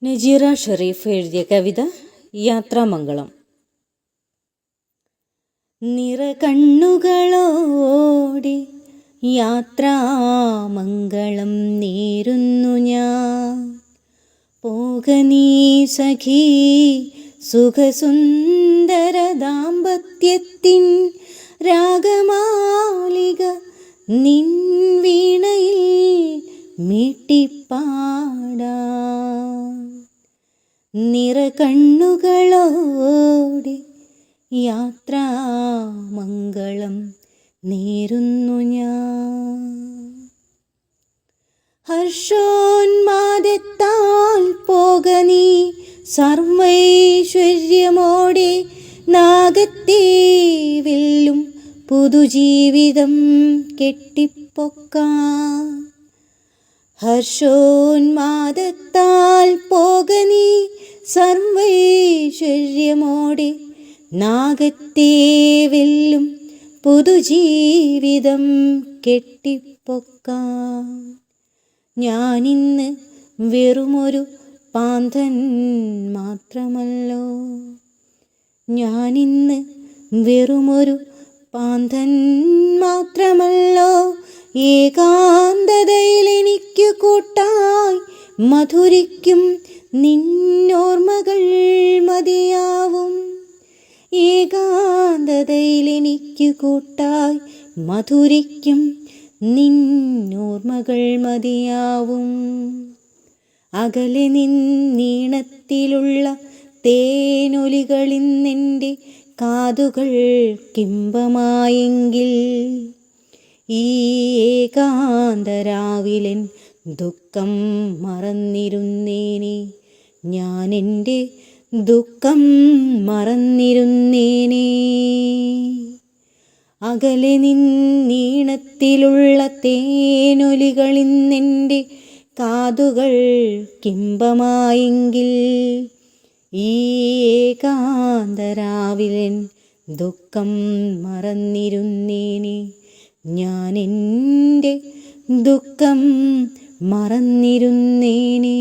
നജീറ ഷെറീഫ് എഴുതിയ കവിത യാത്രാമംഗളം. നിറകണ്ണുകളോടെ യാത്രാമംഗളം നേരുന്നു ഞാൻ. പോക നീ സഖീ സുഖസുന്ദര ദാമ്പത്യത്തിൻ രാഗമാലിക നിൻ വീണയിൽ മീട്ടിപ്പാടാം. നിറകണ്ണുകളോടെ യാത്രാമംഗളം നേരുന്നു ഞാൻ. ഹർഷോന്മാദത്താൽ പോക നീ സർവൈശ്വര്യമോടെ നാഗത്തെ വെല്ലും പുതുജീവിതം കെട്ടിപ്പൊക്കാൻ. ഹർഷോന്മാദത്താൽ പോക നീ സർവൈശ്വര്യമോടെ നാഗത്തെ വെല്ലും പുതുജീവിതം കെട്ടിപ്പൊക്കാൻ. ഞാനിന്ന് വെറുമൊരു പാന്തൻ മാത്രമല്ലോ, ഞാനിന്ന് വെറുമൊരു പാന്തൻ മാത്രമല്ലോ. ഏകാന്തതയിൽ എനിക്ക് കൂട്ടായി മധുരിക്കും നിന്നോർമ്മകൾ മതിയാവും. ഏകാന്തതയിൽ എനിക്ക് കൂട്ടായി മധുരിക്കും നിന്നോർമ്മകൾ മതിയാവും. അകലെ നിന്നീണത്തിലുള്ള തേനൊലികളിന്നെൻ്റെ കാതുകൾ കിമ്പമായെങ്കിൽ ഈ ഏകാന്തരാവിലൻ ദുഃഖം മറന്നിരുന്നേനെ, ഞാനെൻ്റെ ദുഃഖം മറന്നിരുന്നേനെ. അകലെ നിന്നീണത്തിലുള്ള തേനൊലികളിന്നെൻ്റെ കാതുകൾ കിമ്പമായെങ്കിൽ ഈ ഏകാന്തരാവിലൻ ദുഃഖം മറന്നിരുന്നേനെ, ഞാനെൻ്റെ ദുഃഖം മറന്നിരുന്നേനെ.